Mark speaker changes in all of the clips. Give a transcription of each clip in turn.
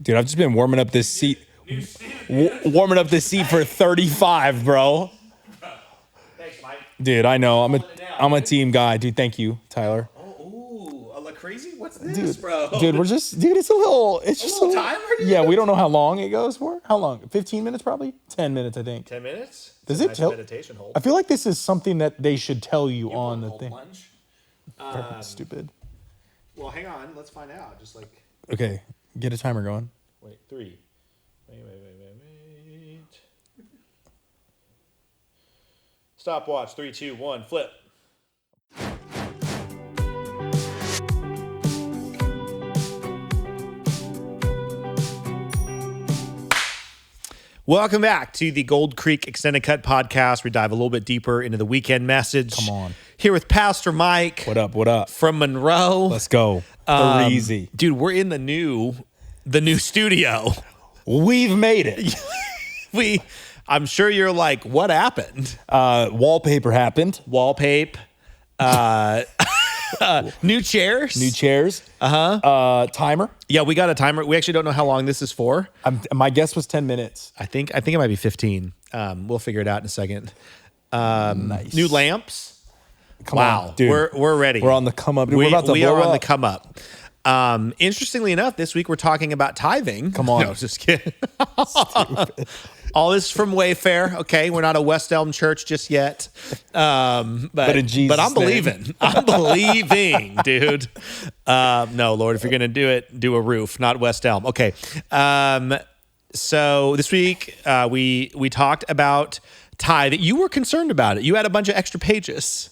Speaker 1: Dude, I've just been warming up this seat. Warming up this seat for 35, bro.
Speaker 2: Thanks, Mike.
Speaker 1: Dude, I know. I'm a team guy. Dude, thank you, Tyler.
Speaker 2: Oh, a la crazy? What's this,
Speaker 1: Dude,
Speaker 2: bro?
Speaker 1: Dude, it's just a little
Speaker 2: timer, dude?
Speaker 1: Yeah, we don't know how long it goes for. How long? 15 minutes probably? 10 minutes, I think.
Speaker 2: 10 minutes?
Speaker 1: Does
Speaker 2: It's a
Speaker 1: it
Speaker 2: nice
Speaker 1: tell?
Speaker 2: meditation hold.
Speaker 1: I feel like this is something that they should tell you on the
Speaker 2: Hold
Speaker 1: thing.
Speaker 2: lunge.
Speaker 1: Stupid.
Speaker 2: Well, hang on. Let's find out. Just like,
Speaker 1: Okay, get a timer going.
Speaker 2: wait, 3. Wait. Stopwatch. 3, 2, 1. Flip. Welcome back to the Gold Creek Extended Cut Podcast. We dive a little bit deeper into the weekend message.
Speaker 1: Come on.
Speaker 2: Here with Pastor Mike.
Speaker 1: What up? What up?
Speaker 2: From Monroe.
Speaker 1: Let's go. Easy.
Speaker 2: Dude, we're in the new studio.
Speaker 1: We've made it.
Speaker 2: I'm sure you're like, what happened?
Speaker 1: Wallpaper happened.
Speaker 2: Wallpaper. New chairs.
Speaker 1: New chairs. Timer.
Speaker 2: Yeah, we got a timer. We actually don't know how long this is for.
Speaker 1: My guess was 10 minutes.
Speaker 2: I think it might be 15. We'll figure it out in a second.
Speaker 1: Nice.
Speaker 2: New lamps.
Speaker 1: Come on, dude.
Speaker 2: We're ready.
Speaker 1: We're on the come up. Dude,
Speaker 2: We
Speaker 1: we're about to
Speaker 2: are
Speaker 1: blow
Speaker 2: on the
Speaker 1: up.
Speaker 2: come up. Interestingly enough, this week we're talking about tithing.
Speaker 1: Come on.
Speaker 2: No, just kidding. All this from Wayfair. Okay, we're not a West Elm church just yet. But
Speaker 1: in Jesus'
Speaker 2: but I'm
Speaker 1: name.
Speaker 2: believing. I'm believing, dude. No, Lord, if you're gonna do it, do a roof, not West Elm. Okay. So this week we talked about tithing. You were concerned about it. You had a bunch of extra pages.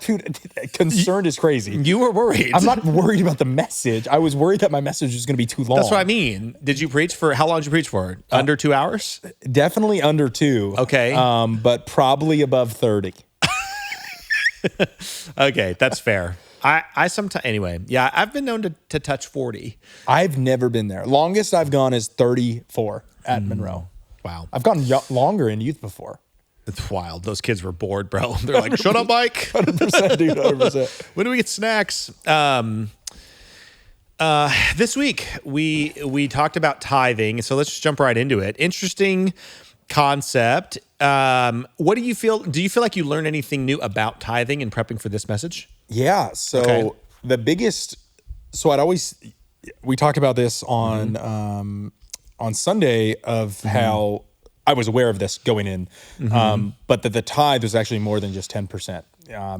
Speaker 1: Dude, concerned is crazy.
Speaker 2: You were worried.
Speaker 1: I'm not worried about the message. I was worried that my message was going to be too long.
Speaker 2: That's what I mean. Did you preach for, how long did you preach for? Under 2 hours?
Speaker 1: Definitely under 2.
Speaker 2: Okay.
Speaker 1: But probably above 30.
Speaker 2: Okay, that's fair. I sometimes, anyway, yeah, I've been known to touch 40.
Speaker 1: I've never been there. Longest I've gone is 34 at Monroe.
Speaker 2: Wow.
Speaker 1: I've gone longer in youth before.
Speaker 2: It's wild. Those kids were bored, bro. They're like, shut up, Mike.
Speaker 1: 100%, dude, 100%.
Speaker 2: When do we get snacks? This week, we talked about tithing, so let's just jump right into it. Interesting concept. What do you feel? Do you feel like you learned anything new about tithing in prepping for this message?
Speaker 1: Yeah. So
Speaker 2: Okay.
Speaker 1: the biggest, we talked about this on Sunday of how I was aware of this going in, but that the tithe was actually more than just 10%,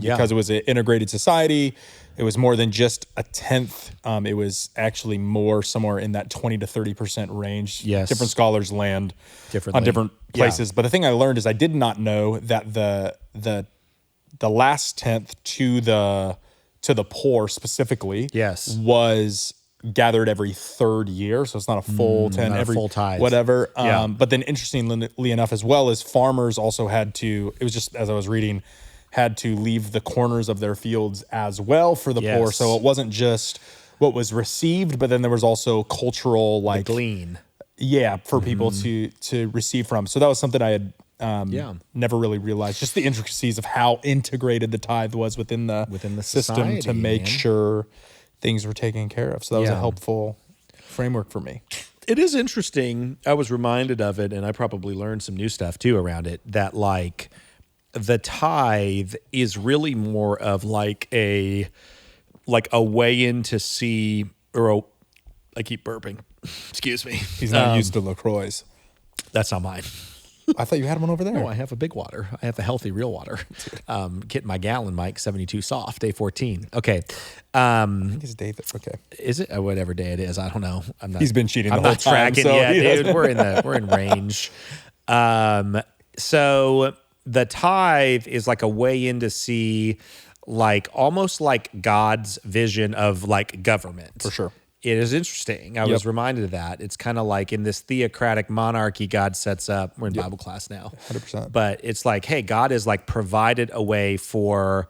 Speaker 1: because it was an integrated society. It was more than just a tenth. It was actually more somewhere in that 20 to 30% range.
Speaker 2: Yes.
Speaker 1: Different scholars land
Speaker 2: Differently.
Speaker 1: on different places.
Speaker 2: Yeah.
Speaker 1: But the thing I learned is I did not know that the last tenth to the poor specifically
Speaker 2: Yes.
Speaker 1: was gathered every third year. So it's not a full 10
Speaker 2: not a
Speaker 1: every
Speaker 2: full tithe.
Speaker 1: whatever.
Speaker 2: Yeah.
Speaker 1: But then interestingly enough, as well as farmers also had to, it was just as I was reading, had to leave the corners of their fields as well for the poor.
Speaker 2: Yes.
Speaker 1: So it wasn't just what was received, but then there was also cultural
Speaker 2: Glean.
Speaker 1: yeah, for people to receive from. So that was something I had never really realized, just the intricacies of how integrated the tithe was within the system
Speaker 2: society,
Speaker 1: to make
Speaker 2: man.
Speaker 1: sure things were taken care of. So that was a helpful framework for me.
Speaker 2: It is interesting. I was reminded of it, and I probably learned some new stuff too around it, that like the tithe is really more of like a way in to see, I keep burping. Excuse me.
Speaker 1: He's not used to LaCroix.
Speaker 2: That's not mine.
Speaker 1: I thought you had one over there.
Speaker 2: No, I have a big water. I have a healthy real water. Getting my gallon, Mike, 72 soft, day 14. Okay.
Speaker 1: I think it's David. Okay.
Speaker 2: Is it? Whatever day it is. I don't know. I'm not.
Speaker 1: He's been cheating
Speaker 2: I'm
Speaker 1: the whole
Speaker 2: not
Speaker 1: time,
Speaker 2: tracking
Speaker 1: so
Speaker 2: yet,
Speaker 1: he
Speaker 2: dude.
Speaker 1: doesn't-
Speaker 2: We're in range. So the tithe is like a way in to see, like almost like God's vision of like government.
Speaker 1: For sure.
Speaker 2: It is interesting. I was reminded of that. It's kind of like in this theocratic monarchy God sets up. We're in Bible class now.
Speaker 1: 100%.
Speaker 2: But it's like, hey, God has like provided a way for,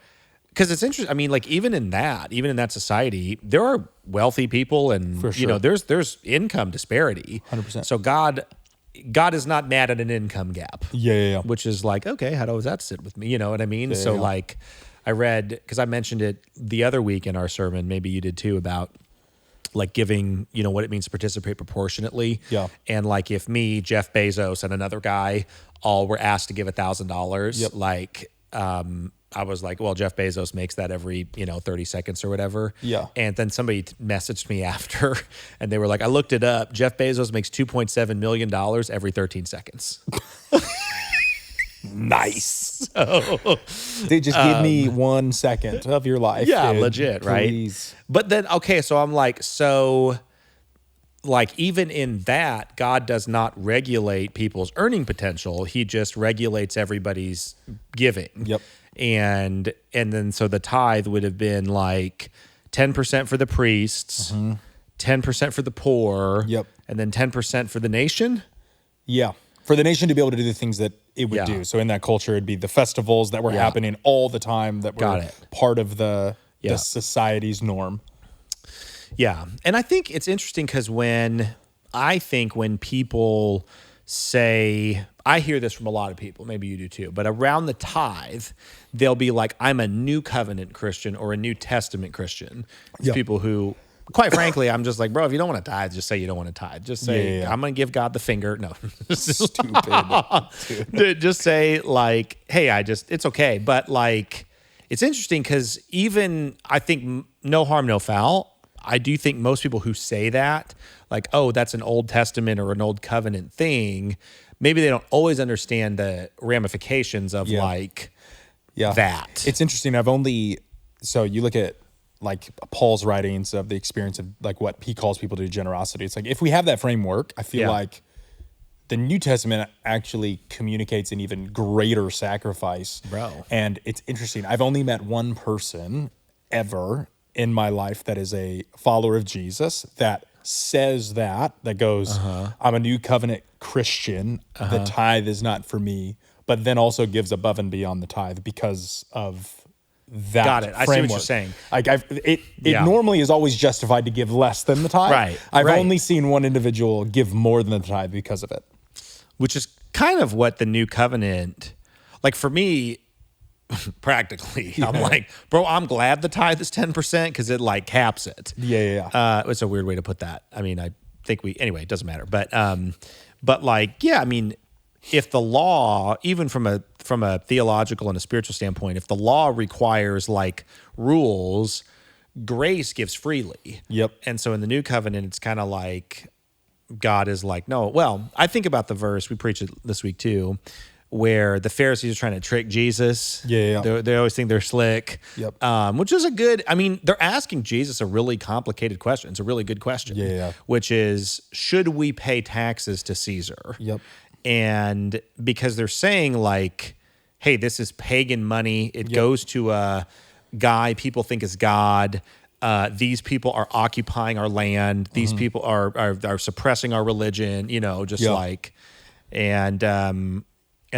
Speaker 2: because it's interesting. I mean, like even in that society, there are wealthy people and,
Speaker 1: For
Speaker 2: you know,
Speaker 1: sure.
Speaker 2: there's income disparity.
Speaker 1: 100%.
Speaker 2: So God is not mad at an income gap.
Speaker 1: Yeah.
Speaker 2: Which is like, okay, how does that sit with me? You know what I mean? So
Speaker 1: yeah.
Speaker 2: like I read, because I mentioned it the other week in our sermon, maybe you did too, about like giving, what it means to participate proportionately.
Speaker 1: Yeah.
Speaker 2: And like if me, Jeff Bezos, and another guy all were asked to give $1,000,
Speaker 1: Yep.
Speaker 2: like I was like, well, Jeff Bezos makes that every 30 seconds or whatever.
Speaker 1: Yeah.
Speaker 2: And then somebody messaged me after, and they were like, I looked it up. Jeff Bezos makes $2.7 million every 13 seconds.
Speaker 1: Nice.
Speaker 2: So,
Speaker 1: They just give me 1 second of your life.
Speaker 2: yeah,
Speaker 1: dude.
Speaker 2: legit, right?
Speaker 1: Please.
Speaker 2: But then, okay, so I'm like, like even in that, God does not regulate people's earning potential. He just regulates everybody's giving.
Speaker 1: Yep.
Speaker 2: And then so the tithe would have been like 10% for the priests, 10% for the poor,
Speaker 1: Yep.
Speaker 2: and then 10% for the nation.
Speaker 1: Yeah. For the nation to be able to do the things that it would
Speaker 2: Yeah.
Speaker 1: do. So in that culture, it'd be the festivals that were happening all the time that
Speaker 2: Got
Speaker 1: were
Speaker 2: it.
Speaker 1: part of the
Speaker 2: Yeah.
Speaker 1: society's norm.
Speaker 2: Yeah. And I think it's interesting because when people say, I hear this from a lot of people, maybe you do too, but around the tithe, they'll be like, I'm a New Covenant Christian or a New Testament Christian. It's
Speaker 1: Yeah.
Speaker 2: people who, quite frankly, I'm just like, bro, if you don't want to tithe, just say you don't want to tithe. Just say,
Speaker 1: Yeah.
Speaker 2: I'm going to give God the finger. No.
Speaker 1: Stupid.
Speaker 2: Dude, just say like, hey, it's okay. But like, it's interesting because even I think no harm, no foul. I do think most people who say that, like, oh, that's an Old Testament or an Old Covenant thing, maybe they don't always understand the ramifications of like that.
Speaker 1: It's interesting. So you look at like Paul's writings of the experience of like what he calls people to generosity. It's like, if we have that framework, I feel like the New Testament actually communicates an even greater sacrifice.
Speaker 2: Bro.
Speaker 1: And it's interesting. I've only met one person ever in my life that is a follower of Jesus that says that goes, I'm a New Covenant Christian. The tithe is not for me, but then also gives above and beyond the tithe because of that.
Speaker 2: Got it. I see what you're saying.
Speaker 1: Like it normally is always justified to give less than the tithe.
Speaker 2: Right.
Speaker 1: I've only seen one individual give more than the tithe because of it.
Speaker 2: Which is kind of what the New Covenant, like for me, practically, I'm like, bro, I'm glad the tithe is 10% because it like caps it.
Speaker 1: Yeah.
Speaker 2: It's a weird way to put that. I mean, I think anyway, it doesn't matter. But like, yeah, I mean, if the law, even from a theological and a spiritual standpoint, if the law requires like rules, grace gives freely.
Speaker 1: Yep.
Speaker 2: And so in the New Covenant, it's kind of like God is like, no. Well, I think about the verse, we preached it this week too, where the Pharisees are trying to trick Jesus.
Speaker 1: Yeah.
Speaker 2: They always think they're slick.
Speaker 1: Yep.
Speaker 2: Which is they're asking Jesus a really complicated question. It's a really good question.
Speaker 1: Yeah.
Speaker 2: Which is, should we pay taxes to Caesar?
Speaker 1: Yep.
Speaker 2: And because they're saying like, hey, this is pagan money. It goes to a guy people think is God. These people are occupying our land. These people are suppressing our religion, like, and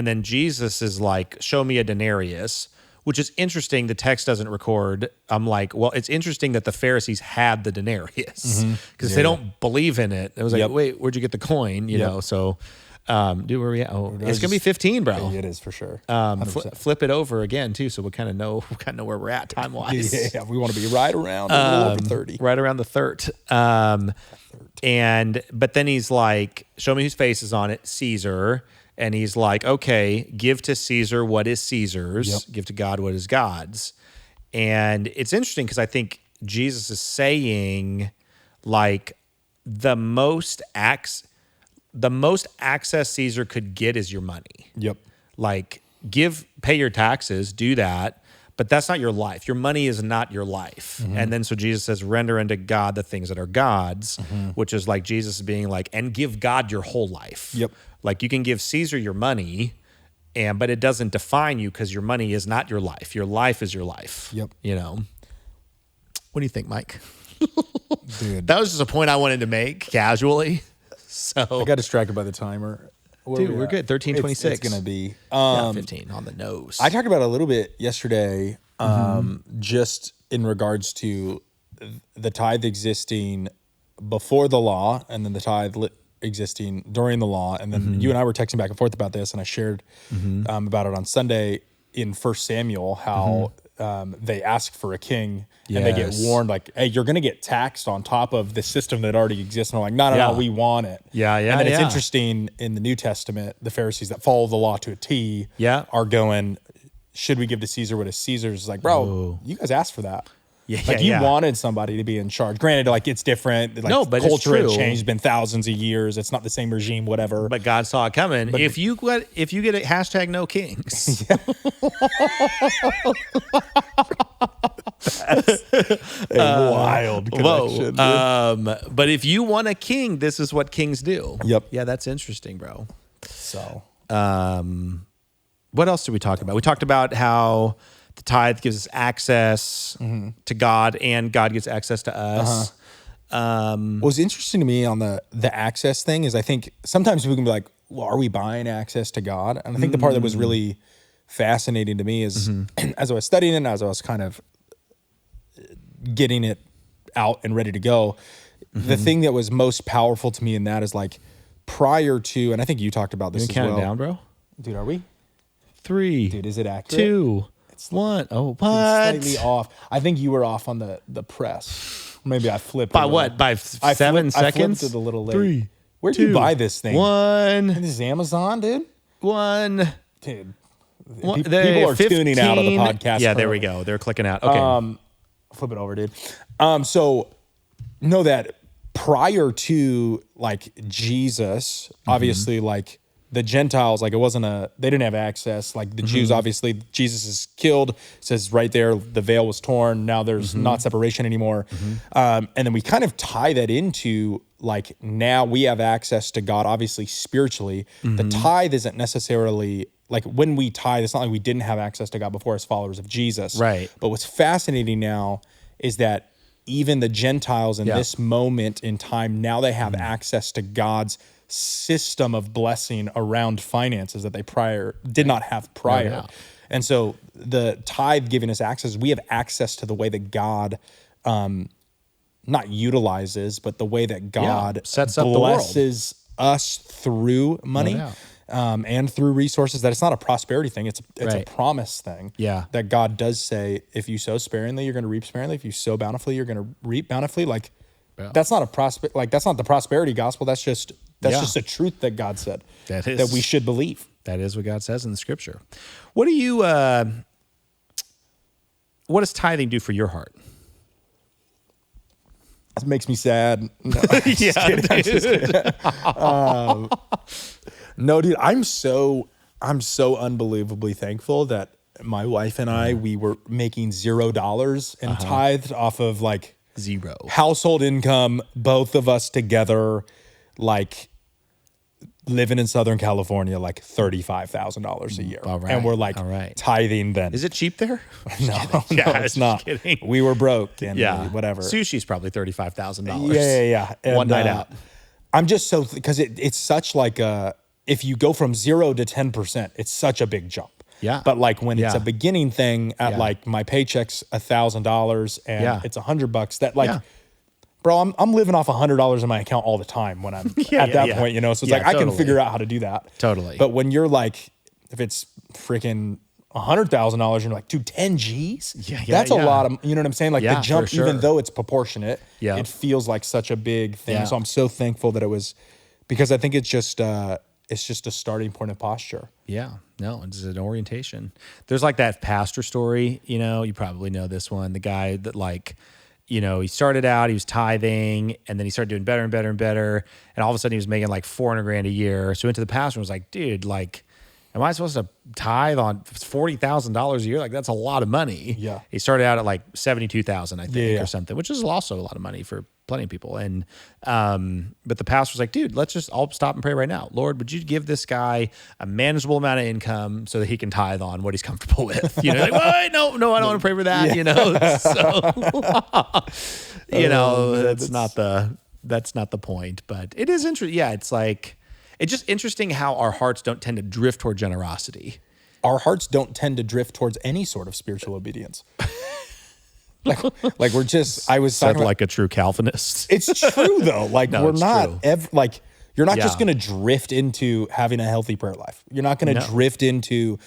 Speaker 2: then Jesus is like, show me a denarius, which is interesting. The text doesn't record. I'm like, well, it's interesting that the Pharisees had the denarius because if they don't believe in it, it was like, wait, where'd you get the coin? You know? So, dude, where we at? Oh, it's going to be 15, bro.
Speaker 1: It is for sure.
Speaker 2: Flip it over again too. So we kind of know where we're at time wise.
Speaker 1: Yeah. We want to be right around a little over 30.
Speaker 2: Right around the third. But then he's like, show me whose face is on it, Caesar. And he's like, okay, give to Caesar what is Caesar's, give to God what is God's. And it's interesting because I think Jesus is saying like the most access Caesar could get is your money.
Speaker 1: Yep.
Speaker 2: Like pay your taxes, do that, but that's not your life. Your money is not your life. And then so Jesus says, render unto God the things that are God's, which is like Jesus being like, and give God your whole life.
Speaker 1: Yep.
Speaker 2: Like you can give Caesar your money, but it doesn't define you because your money is not your life. Your life is your life.
Speaker 1: Yep.
Speaker 2: What do you think, Mike?
Speaker 1: Dude.
Speaker 2: That was just a point I wanted to make casually. So
Speaker 1: I got distracted by the timer.
Speaker 2: Dude, we're good. 13:26.
Speaker 1: It's going to be
Speaker 2: 15 on the nose.
Speaker 1: I talked about it a little bit yesterday, just in regards to the tithe existing before the law and then the tithe existing during the law. And then you and I were texting back and forth about this, and I shared about it on Sunday in 1 Samuel, how they ask for a king and they get warned like, hey, you're going to get taxed on top of the system that already exists. And they're like, no, we want it. And then it's interesting in the New Testament, the Pharisees that follow the law to a T are going, should we give to Caesar what is Caesar's? It's like, bro, you guys asked for that. You wanted somebody to be in charge. Granted, like it's different. Like,
Speaker 2: no, but
Speaker 1: culture
Speaker 2: it's
Speaker 1: had changed. It's been thousands of years. It's not the same regime. Whatever.
Speaker 2: But God saw it coming. But if you get a hashtag no kings,
Speaker 1: that's a wild connection.
Speaker 2: But if you want a king, this is what kings do.
Speaker 1: Yep.
Speaker 2: Yeah, that's interesting, bro.
Speaker 1: So,
Speaker 2: what else did we talk about? We talked about how the tithe gives us access to God, and God gives access to us.
Speaker 1: What was interesting to me on the access thing is I think sometimes people can be like, well, are we buying access to God? And I think the part that was really fascinating to me is as I was studying it and as I was kind of getting it out and ready to go, the thing that was most powerful to me in that is like prior to, and I think you talked about this as well.
Speaker 2: Count it down, bro?
Speaker 1: Dude, are we?
Speaker 2: 3.
Speaker 1: Dude, is it accurate?
Speaker 2: 2. 1. Oh, what?
Speaker 1: Slightly off. I think you were off on the press. Maybe I flipped.
Speaker 2: By what? By 7 seconds?
Speaker 1: I flipped it a little late.
Speaker 2: 3.
Speaker 1: Where'd you buy this thing?
Speaker 2: 1.
Speaker 1: This is Amazon, dude?
Speaker 2: 1.
Speaker 1: Dude.
Speaker 2: People
Speaker 1: are tuning out of the podcast.
Speaker 2: Yeah, there we go. They're clicking out. Okay.
Speaker 1: Flip it over, dude. So know that prior to like Jesus, obviously like the Gentiles, like it wasn't they didn't have access. Like the Jews, obviously, Jesus is killed. It says right there, the veil was torn. Now there's not separation anymore. And then we kind of tie that into like now we have access to God, obviously spiritually. The tithe isn't necessarily like when we tithe, it's not like we didn't have access to God before as followers of Jesus.
Speaker 2: Right.
Speaker 1: But what's fascinating now is that even the Gentiles in this moment in time, now they have access to God's system of blessing around finances that they did not have prior.
Speaker 2: Yeah.
Speaker 1: And so the tithe giving us access, we have access to the way that God not utilizes, but the way that God
Speaker 2: sets up
Speaker 1: blesses us through money and through resources. That it's not a prosperity thing, it's a promise thing.
Speaker 2: Yeah.
Speaker 1: That God does say, if you sow sparingly, you're going to reap sparingly. If you sow bountifully, you're going to reap bountifully. Like that's not that's not the prosperity gospel. That's just a truth that God said that we should believe.
Speaker 2: That is what God says in the scripture. What do you, what does tithing do for your heart?
Speaker 1: It makes me sad. No, no, dude, I'm so unbelievably thankful that my wife and I, we were making $0 in tithe off of like
Speaker 2: 0
Speaker 1: household income, both of us together, like living in Southern California, like $35,000 a year. And we're like tithing then.
Speaker 2: Is it cheap there?
Speaker 1: No, it's not.
Speaker 2: Kidding.
Speaker 1: We were broke and whatever.
Speaker 2: Sushi's probably $35,000.
Speaker 1: Yeah. And,
Speaker 2: one night out.
Speaker 1: I'm just so, because it's such like if you go from 0 to 10%, it's such a big jump.
Speaker 2: Yeah.
Speaker 1: But like when it's a beginning thing at like my paycheck's $1,000 and it's $100, that like, bro, I'm living off $100 in my account all the time when I'm at that point, you know? So it's like, I can figure out how to do that.
Speaker 2: Totally.
Speaker 1: But when you're like, if it's freaking $100,000, you're like, dude, 10 G's? That's a lot of, you know what I'm saying? Like the jump, even though it's proportionate, it feels like such a big thing. So I'm so thankful that it was, because I think it's just a starting point of posture.
Speaker 2: Yeah, no, it's an orientation. There's like that pastor story, you know, you probably know this one. The guy that like, you know, he started out, he was tithing, and then he started doing better and better and better. And all of a sudden he was making like $400,000 a year. So he went to the pastor and was like, dude, like, am I supposed to tithe on $40,000 a year? Like, that's a lot of money.
Speaker 1: Yeah.
Speaker 2: He started out at like 72,000, I think, or something, which is also a lot of money for plenty of people. And, but the pastor was like, dude, I'll stop and pray right now. Lord, would you give this guy a manageable amount of income so that he can tithe on what he's comfortable with? You know, like, wait, no, I don't want to pray for that, you know? So, you know, that's not the point, but it is interesting. Yeah. It's like, it's just interesting how our hearts don't tend to drift toward generosity.
Speaker 1: Our hearts don't tend to drift towards any sort of spiritual obedience. like we're just, I was
Speaker 2: said like a true Calvinist.
Speaker 1: It's true though. Like no, we're not like, you're not just going to drift into having a healthy prayer life. You're not going to drift into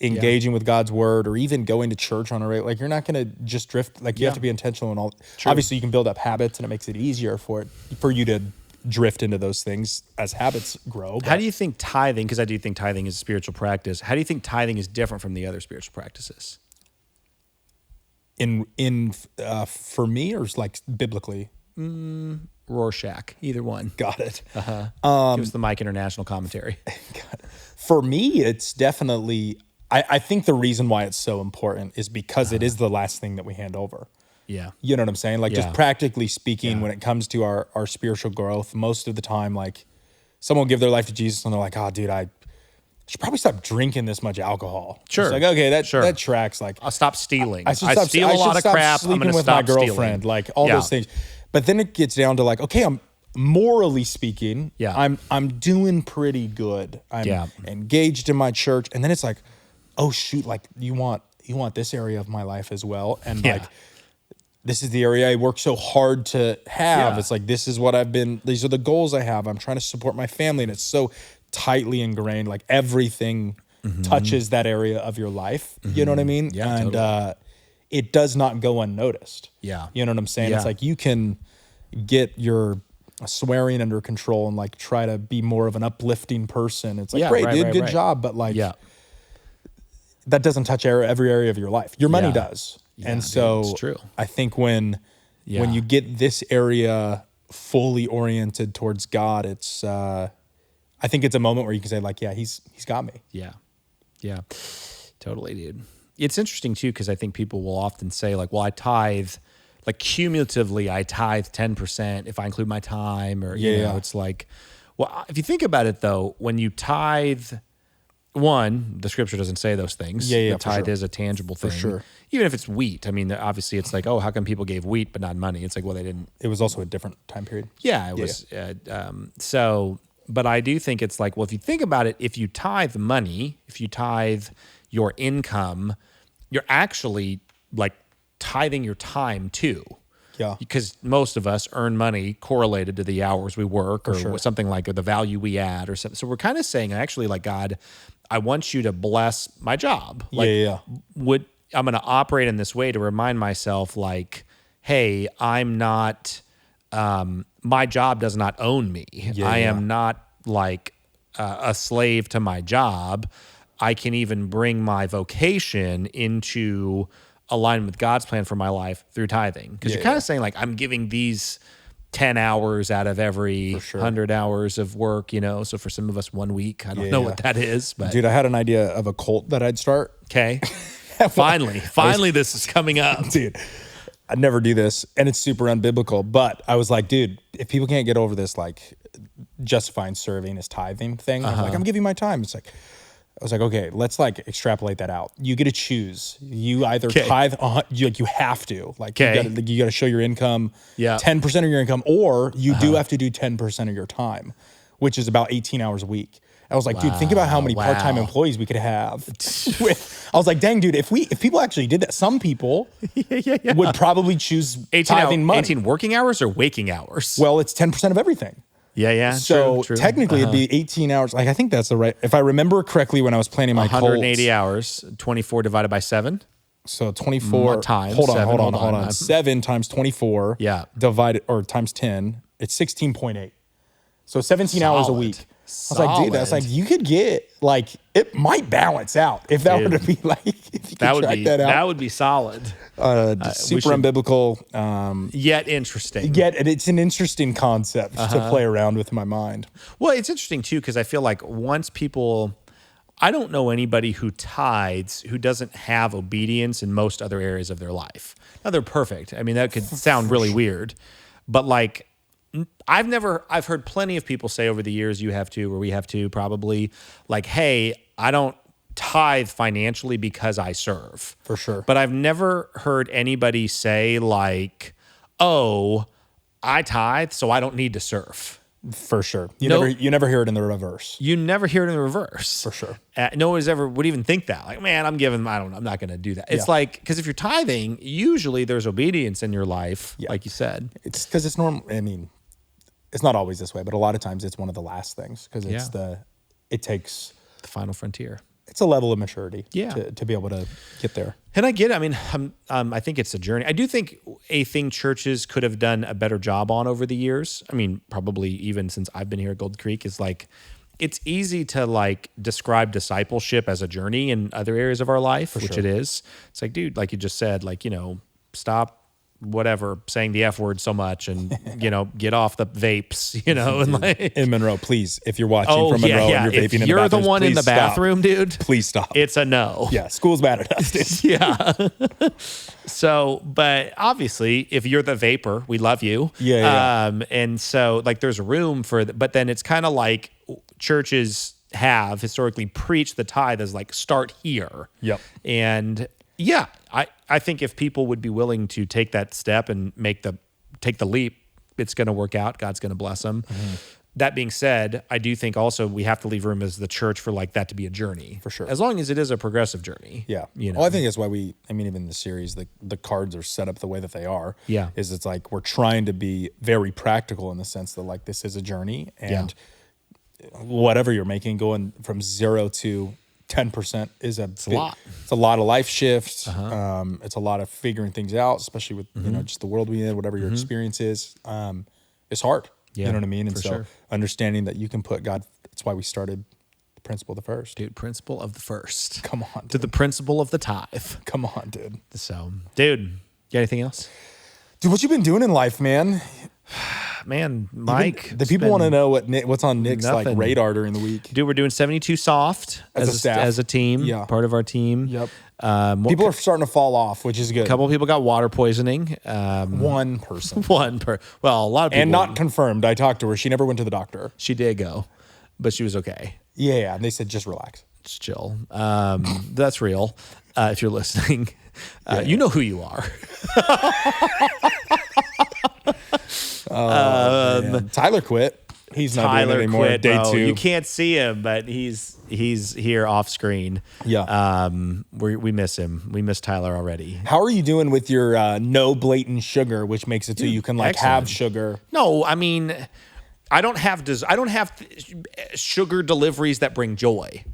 Speaker 1: engaging with God's word, or even going to church on a regular, like you're not going to just drift. Like you have to be intentional and all.
Speaker 2: True.
Speaker 1: Obviously, you can build up habits, and it makes it easier for you to drift into those things as habits grow.
Speaker 2: How do you think tithing? Because I do think tithing is a spiritual practice. How do you think tithing is different from the other spiritual practices?
Speaker 1: For me, or like biblically?
Speaker 2: Rorschach, either one.
Speaker 1: Got it.
Speaker 2: Give us the Mike International commentary.
Speaker 1: For me, it's definitely, I think the reason why it's so important is because it is the last thing that we hand over.
Speaker 2: Yeah.
Speaker 1: You know what I'm saying? Like just practically speaking, when it comes to our spiritual growth, most of the time, like someone will give their life to Jesus and they're like, oh dude, I should probably stop drinking this much alcohol.
Speaker 2: Sure.
Speaker 1: It's like, okay, that tracks. Like
Speaker 2: I'll stop stealing.
Speaker 1: I steal a lot of crap. I'm going to
Speaker 2: stop
Speaker 1: with my girlfriend,
Speaker 2: stealing.
Speaker 1: like all those things. But then it gets down to like, okay, I'm morally speaking, I'm doing pretty good. I'm engaged in my church. And then it's like, oh shoot, like you want this area of my life as well. And like, this is the area I work so hard to have. Yeah. It's like, these are the goals I have. I'm trying to support my family. And it's so tightly ingrained, like everything touches that area of your life. You know what I mean?
Speaker 2: Yeah,
Speaker 1: and
Speaker 2: totally.
Speaker 1: It does not go unnoticed.
Speaker 2: Yeah.
Speaker 1: You know what I'm saying?
Speaker 2: Yeah.
Speaker 1: It's like you can get your swearing under control and like try to be more of an uplifting person. It's like, great, dude, good job. But like, that doesn't touch every area of your life. Your money does. Yeah, and so
Speaker 2: it's true.
Speaker 1: I think when you get this area fully oriented towards God, it's, I think it's a moment where you can say like, yeah, he's got me.
Speaker 2: Yeah. Yeah, totally, dude. It's interesting too, because I think people will often say like, well, I tithe, like cumulatively, I tithe 10% if I include my time, or you know, it's like, well, if you think about it though, when you tithe, one, the scripture doesn't say those things. The tithe is a tangible thing. For sure. Even if it's wheat. I mean, obviously it's like, oh, how come people gave wheat but not money? It's like, well, they didn't.
Speaker 1: It was also a different time period.
Speaker 2: Yeah, it was. So, but I do think it's like, well, if you think about it, if you tithe money, if you tithe your income, you're actually like tithing your time too.
Speaker 1: Yeah.
Speaker 2: Because most of us earn money correlated to the hours we work or something like the value we add or something. So we're kind of saying actually like, God, I want you to bless my job. Like, I'm going to operate in this way to remind myself like, hey, I'm not, my job does not own me. I am not like a slave to my job. I can even bring my vocation into alignment with God's plan for my life through tithing. Because you're kind of saying like, I'm giving these 10 hours out of every 100 hours of work, you know? So for some of us, 1 week, I don't know what that is. But
Speaker 1: dude, I had an idea of a cult that I'd start.
Speaker 2: Okay. Finally, this is coming up.
Speaker 1: Dude, I'd never do this, and it's super unbiblical, but I was like, dude, if people can't get over this, like, justifying serving as tithing thing, I was like, I'm giving my time. It's like, I was like, okay, let's like extrapolate that out. You get to choose. You either tithe, you have to, like, you got to show your income, 10% of your income, or you do have to do 10% of your time, which is about 18 hours a week. I was like, dude, think about how many part-time employees we could have. I was like, dang, dude, if people actually did that, some people would probably choose tithing money.
Speaker 2: 18 working hours or waking hours?
Speaker 1: Well, it's 10% of everything.
Speaker 2: Yeah.
Speaker 1: So
Speaker 2: true.
Speaker 1: Technically it'd be 18 hours. Like, I think that's the right, if I remember correctly when I was planning my
Speaker 2: 180
Speaker 1: Colts,
Speaker 2: hours, 24 divided by 7.
Speaker 1: So 24
Speaker 2: times.
Speaker 1: Hold on. 7 times 24 divided, or times 10, it's 16.8. So 17 hours a week. I was like, dude, that's like, you could get, like, it might balance out if that were to be like, if you could track that out.
Speaker 2: That would be solid.
Speaker 1: Super unbiblical.
Speaker 2: Yet interesting.
Speaker 1: Yet it's an interesting concept to play around with in my mind.
Speaker 2: Well, it's interesting too, because I feel like once people, I don't know anybody who tithes who doesn't have obedience in most other areas of their life. Now they're perfect. I mean, that could sound really weird, but like, I've heard plenty of people say over the years, you have to, or we have to probably, like, hey, I don't tithe financially because I serve.
Speaker 1: For sure.
Speaker 2: But I've never heard anybody say like, oh, I tithe, so I don't need to serve.
Speaker 1: For sure. You never hear it in the reverse.
Speaker 2: You never hear it in the reverse.
Speaker 1: For sure.
Speaker 2: No one would even think that. Like, man, I'm not going to do that. It's like, because if you're tithing, usually there's obedience in your life, like you said.
Speaker 1: It's because it's normal. I mean, it's not always this way, but a lot of times it's one of the last things because it takes
Speaker 2: the final frontier.
Speaker 1: it's a level of maturity
Speaker 2: Yeah.
Speaker 1: to be able to get there.
Speaker 2: And I get it. I mean, I think it's a journey. I do think a thing churches could have done a better job on over the years. I mean, probably even since I've been here at Gold Creek is like, it's easy to like describe discipleship as a journey in other areas of our life, which it is. It's like, dude, like you just said, like, stop whatever saying the F word so much and, get off the vapes, and like
Speaker 1: in Monroe, please, if you're watching from Monroe and you're vaping in the
Speaker 2: you're the
Speaker 1: bathrooms,
Speaker 2: one in the
Speaker 1: please stop.
Speaker 2: bathroom, dude,
Speaker 1: Please stop.
Speaker 2: it's a no.
Speaker 1: Yeah. School's mad at us, dude.
Speaker 2: Yeah. So, but obviously, if you're the vapor, we love you.
Speaker 1: Yeah.
Speaker 2: And so, like, there's room for, but then it's kind of like churches have historically preached the tithe as like start here.
Speaker 1: Yep.
Speaker 2: And yeah, I think if people would be willing to take that step and take the leap, it's going to work out. God's going to bless them. Mm-hmm. That being said, I do think also we have to leave room as the church for like that to be a journey.
Speaker 1: For sure.
Speaker 2: As long as it is a progressive journey.
Speaker 1: Yeah. Well, I think that's why even in the series, the cards are set up the way that they are.
Speaker 2: Yeah.
Speaker 1: Is it's like we're trying to be very practical in the sense that like this is a journey and whatever you're making going from 0 to 10% is a
Speaker 2: lot.
Speaker 1: It's a lot of life shifts. It's a lot of figuring things out, especially with just the world we in, whatever your experience is. It's hard.
Speaker 2: Yeah,
Speaker 1: you know what I mean? And
Speaker 2: for
Speaker 1: so
Speaker 2: sure.
Speaker 1: understanding that you can put God, that's why we started the principle of the first.
Speaker 2: Dude, principle of the first.
Speaker 1: Come on, dude.
Speaker 2: To the principle of the tithe.
Speaker 1: Come on, dude.
Speaker 2: So, dude, you got anything else?
Speaker 1: Dude, what you been doing in life, man?
Speaker 2: Man, Mike.
Speaker 1: The people want to know what's on Nick's like
Speaker 2: nothing.
Speaker 1: radar during the week.
Speaker 2: Dude, we're doing 72 soft
Speaker 1: As a staff.
Speaker 2: as a team,
Speaker 1: Yeah.
Speaker 2: part of our team.
Speaker 1: Yep.
Speaker 2: What
Speaker 1: People are starting to fall off, which is good.
Speaker 2: A couple of people got water poisoning.
Speaker 1: One person.
Speaker 2: Well, a lot of people.
Speaker 1: And not confirmed. I talked to her. She never went to the doctor.
Speaker 2: She did go, but she was okay.
Speaker 1: Yeah. And they said, just relax.
Speaker 2: Just chill. That's real. If you're listening, you know who you are.
Speaker 1: Man. Tyler quit. He's not doing it anymore.
Speaker 2: Quit,
Speaker 1: Day
Speaker 2: bro.
Speaker 1: 2.
Speaker 2: You can't see him, but he's here off screen.
Speaker 1: Yeah.
Speaker 2: We miss him. We miss Tyler already.
Speaker 1: How are you doing with your no blatant sugar, which makes it so you can like have sugar?
Speaker 2: No, I mean, I don't have sugar deliveries that bring joy.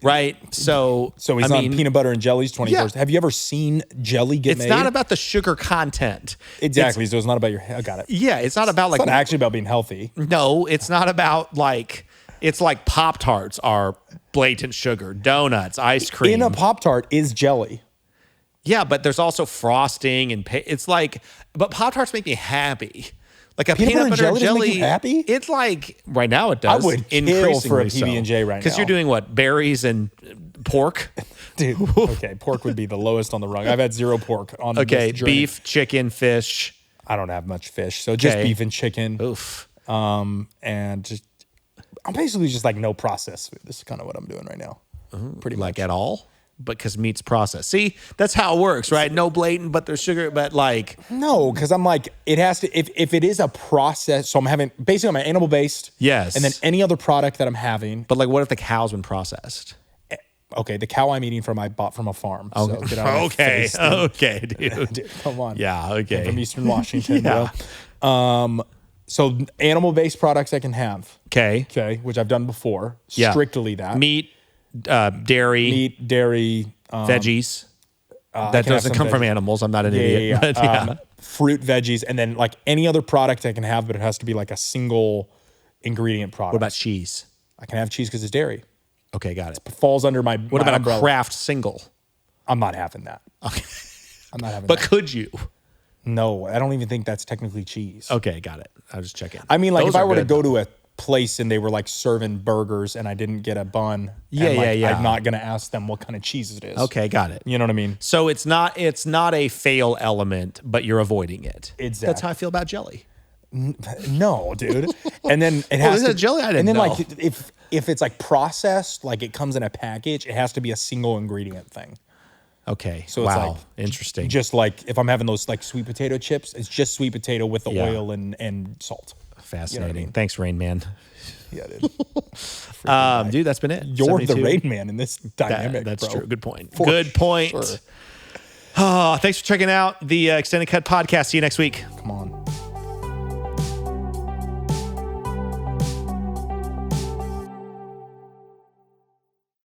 Speaker 2: Right. So
Speaker 1: he's on peanut butter and jellies 24 hours. Have you ever seen jelly get made?
Speaker 2: It's not about the sugar content.
Speaker 1: Exactly. So it's not about I got it.
Speaker 2: Yeah. It's not about
Speaker 1: It's not actually about being healthy.
Speaker 2: No, it's not about like, it's like Pop-Tarts are blatant sugar, donuts, ice cream.
Speaker 1: In a Pop-Tart is jelly.
Speaker 2: Yeah, but there's also frosting and it's like, but Pop-Tarts make me happy. Like a peanut butter and jelly
Speaker 1: doesn't make you happy?
Speaker 2: It's like right now it does.
Speaker 1: I would kill for a PB&J right now.
Speaker 2: Because you're doing what? Berries and pork?
Speaker 1: Dude, okay, pork would be the lowest on the rung. I've had 0 pork on this journey.
Speaker 2: Beef, chicken, fish.
Speaker 1: I don't have much fish, so just beef and chicken.
Speaker 2: Oof.
Speaker 1: And just I'm basically just like no processed food. This is kind of what I'm doing right now. Pretty much.
Speaker 2: Like at all? Because meat's processed. See, that's how it works, right? No blatant, but there's sugar, but like
Speaker 1: no, because I'm like it has to. If it is a process, so I'm having basically I'm animal based.
Speaker 2: Yes,
Speaker 1: and then any other product that I'm having.
Speaker 2: But like, what if the cow's been processed?
Speaker 1: Okay, the cow I'm eating I bought from a farm. So get out of my face,
Speaker 2: okay, dude.
Speaker 1: Dude, come on.
Speaker 2: Yeah, okay.
Speaker 1: I'm from Eastern Washington, bro. So animal based products I can have.
Speaker 2: Okay,
Speaker 1: which I've done before.
Speaker 2: Yeah.
Speaker 1: Strictly that
Speaker 2: meat. Dairy,
Speaker 1: veggies.
Speaker 2: veggies. That doesn't come from animals. I'm not an idiot. But
Speaker 1: fruit, veggies, and then like any other product I can have, but it has to be like a single ingredient product.
Speaker 2: What about cheese?
Speaker 1: I can have cheese because it's dairy.
Speaker 2: Okay, got it.
Speaker 1: It falls under my.
Speaker 2: What about a Kraft single?
Speaker 1: I'm not having that.
Speaker 2: Okay,
Speaker 1: I'm not having.
Speaker 2: But
Speaker 1: that.
Speaker 2: Could you?
Speaker 1: No, I don't even think that's technically cheese.
Speaker 2: Okay, got it. I was just checking.
Speaker 1: I mean, like
Speaker 2: Those
Speaker 1: if I
Speaker 2: are
Speaker 1: were to
Speaker 2: good,
Speaker 1: go
Speaker 2: though.
Speaker 1: to a place and they were like serving burgers and I didn't get a bun.
Speaker 2: Yeah.
Speaker 1: I'm not gonna ask them what kind of cheese it is.
Speaker 2: Okay, got it.
Speaker 1: You know what I mean?
Speaker 2: So it's not a fail element, but you're avoiding it.
Speaker 1: Exactly.
Speaker 2: That's how I feel about jelly.
Speaker 1: No, dude. And then it has
Speaker 2: is
Speaker 1: to
Speaker 2: it jelly? I didn't
Speaker 1: And then
Speaker 2: know.
Speaker 1: like if it's like processed, like it comes in a package, it has to be a single ingredient thing.
Speaker 2: Okay.
Speaker 1: So it's
Speaker 2: wow.
Speaker 1: like
Speaker 2: Interesting.
Speaker 1: Just like if I'm having those like sweet potato chips, it's just sweet potato with the oil and salt.
Speaker 2: Fascinating.
Speaker 1: You know what I mean?
Speaker 2: Thanks, Rain Man.
Speaker 1: Yeah, dude.
Speaker 2: Dude, that's been it.
Speaker 1: You're
Speaker 2: 72.
Speaker 1: the rain man in this dynamic.
Speaker 2: That's
Speaker 1: bro.
Speaker 2: true. Good point.
Speaker 1: For
Speaker 2: Good point.
Speaker 1: sure.
Speaker 2: Oh, thanks for checking out the Extended Cut podcast. See you next week.
Speaker 1: Come on.